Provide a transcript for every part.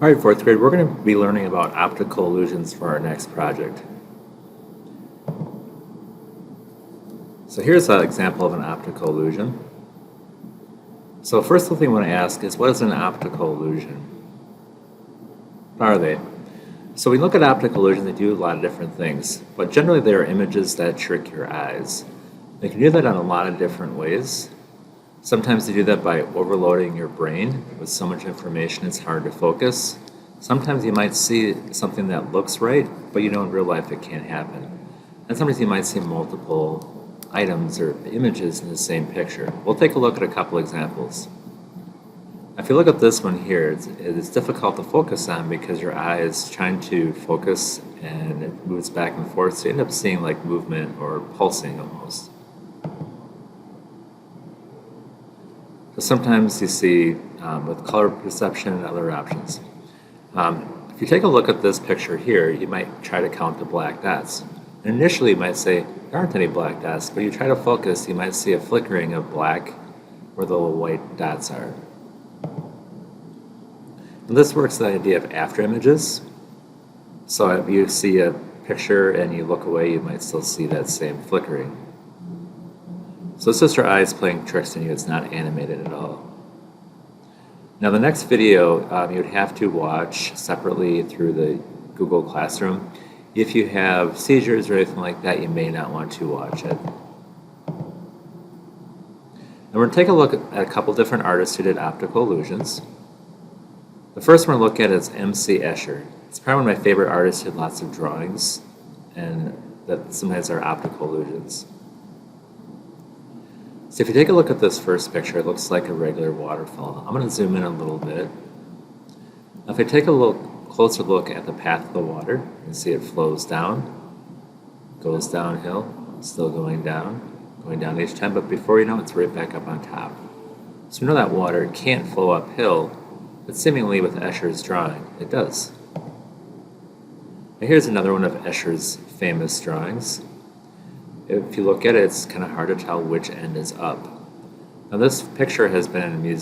All right, fourth grade, we're going to be learning about optical illusions for our next project. So here's an example of an optical illusion. So first thing we want to ask is, what is an optical illusion? What are they? So we look at optical illusions, they do a lot of different things, but generally they are images that trick your eyes. They can do that in a lot of different ways. Sometimes they do that by overloading your brain with so much information it's hard to focus. Sometimes you might see something that looks right, but you know in real life it can't happen. And sometimes you might see multiple items or images in the same picture. We'll take a look at a couple examples. If you look at this one here, it's difficult to focus on because your eye is trying to focus and it moves back and forth, so you end up seeing like movement or pulsing almost. So sometimes you see with color perception and other options. If you take a look at this picture here, you might try to count the black dots. And initially you might say there aren't any black dots, but you try to focus, you might see a flickering of black where the little white dots are. And this works the idea of after images. So if you see a picture and you look away, you might still see that same flickering. So it's just our eyes playing tricks on you. It's not animated at all. Now the next video you'd have to watch separately through the Google Classroom. If you have seizures or anything like that, you may not want to watch it. Now we're going to take a look at a couple different artists who did optical illusions. The first one to look at is MC Escher. It's probably one of my favorite artists who did lots of drawings, and that sometimes are optical illusions. So if you take a look at this first picture, it looks like a regular waterfall. I'm going to zoom in a little bit. Now if I take a closer look at the path of the water, you can see it flows down, goes downhill, still going down each time, but before you know it, it's right back up on top. So we know that water can't flow uphill, but seemingly with Escher's drawing, it does. Now here's another one of Escher's famous drawings. If you look at it, it's kind of hard to tell which end is up. Now this picture has been in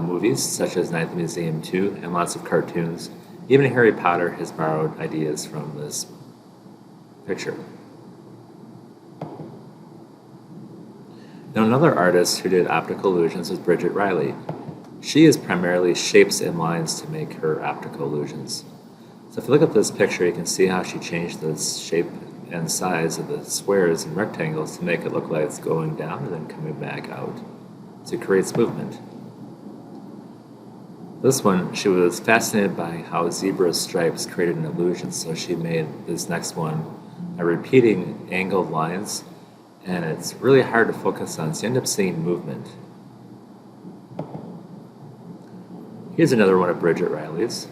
movies such as Night at the Museum 2 and lots of cartoons. Even Harry Potter has borrowed ideas from this picture. Now another artist who did optical illusions was Bridget Reilly. She uses primarily shapes and lines to make her optical illusions. So if you look at this picture, you can see how she changed the shape and size of the squares and rectangles to make it look like it's going down and then coming back out. So it creates movement. This one, she was fascinated by how zebra stripes created an illusion, so she made this next one by repeating angled lines, and it's really hard to focus on, so you end up seeing movement. Here's another one of Bridget Reilly's.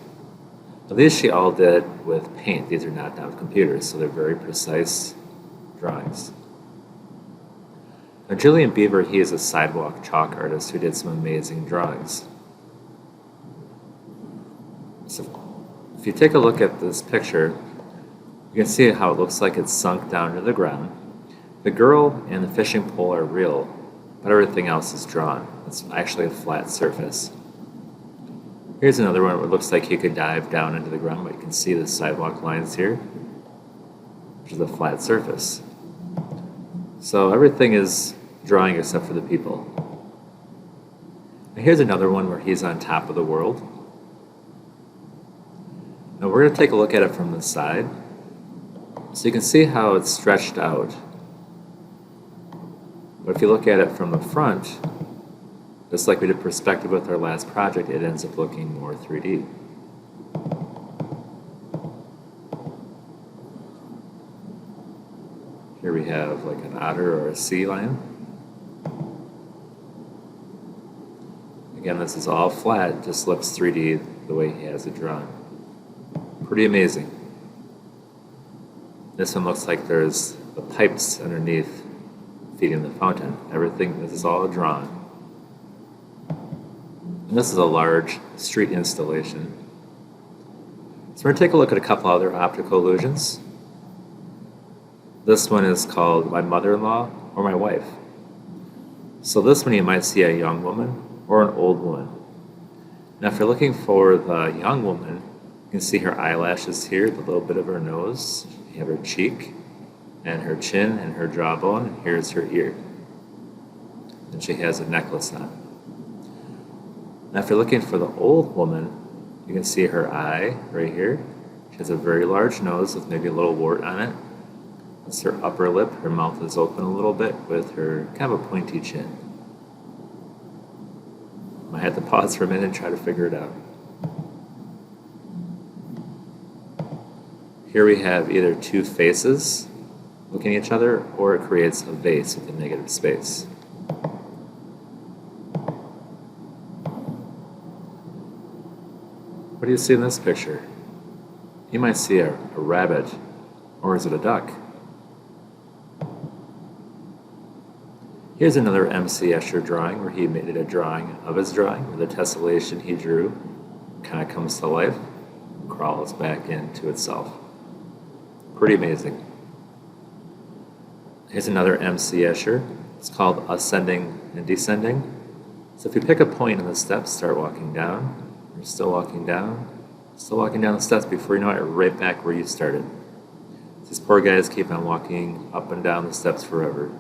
Now these she all did with paint. These are not done with computers, so they're very precise drawings. Now Julian Beaver, he is a sidewalk chalk artist who did some amazing drawings. So if you take a look at this picture, you can see how it looks like it's sunk down to the ground. The girl and the fishing pole are real, but everything else is drawn. It's actually a flat surface. Here's another one where it looks like you could dive down into the ground, but you can see the sidewalk lines here, which is a flat surface. So everything is drawing except for the people. Now here's another one where he's on top of the world. Now we're going to take a look at it from the side. So you can see how it's stretched out. But if you look at it from the front, just like we did perspective with our last project, it ends up looking more 3D. Here we have like an otter or a sea lion. Again, this is all flat, it just looks 3D the way he has it drawn. Pretty amazing. This one looks like there's the pipes underneath feeding the fountain. Everything, this is all drawn. And this is a large street installation. So we're going to take a look at a couple other optical illusions. This one is called My Mother-in-Law or My Wife. So this one you might see a young woman or an old woman. Now if you're looking for the young woman, you can see her eyelashes here, the little bit of her nose, you have her cheek, and her chin, and her jawbone, and here's her ear. And she has a necklace on. Now if you're looking for the old woman, you can see her eye right here. She has a very large nose with maybe a little wart on it. That's her upper lip. Her mouth is open a little bit with her kind of a pointy chin. I had to pause for a minute and try to figure it out. Here we have either two faces looking at each other, or it creates a vase with a negative space. What do you see in this picture? You might see a rabbit, or is it a duck? Here's another M.C. Escher drawing where he made a drawing of his drawing, where the tessellation he drew kind of comes to life and crawls back into itself. Pretty amazing. Here's another M.C. Escher. It's called Ascending and Descending. So if you pick a point in the steps, start walking down. You're still walking down the steps. Before you know it, you're right back where you started. These poor guys keep on walking up and down the steps forever.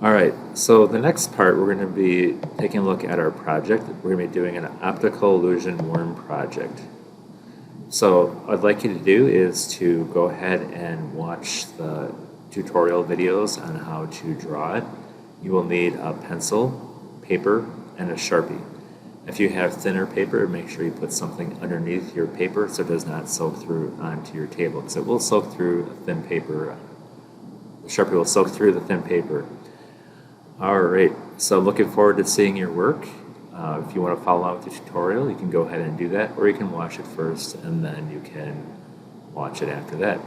All right, so the next part, we're going to be taking a look at our project. We're going to be doing an optical illusion worm project. So what I'd like you to do is to go ahead and watch the tutorial videos on how to draw it. You will need a pencil, paper, and a Sharpie. If you have thinner paper, make sure you put something underneath your paper so it does not soak through onto your table, because it will soak through the thin paper. The Sharpie will soak through the thin paper. All right, so looking forward to seeing your work. If you want to follow along with the tutorial, you can go ahead and do that, or you can watch it first and then you can watch it after that.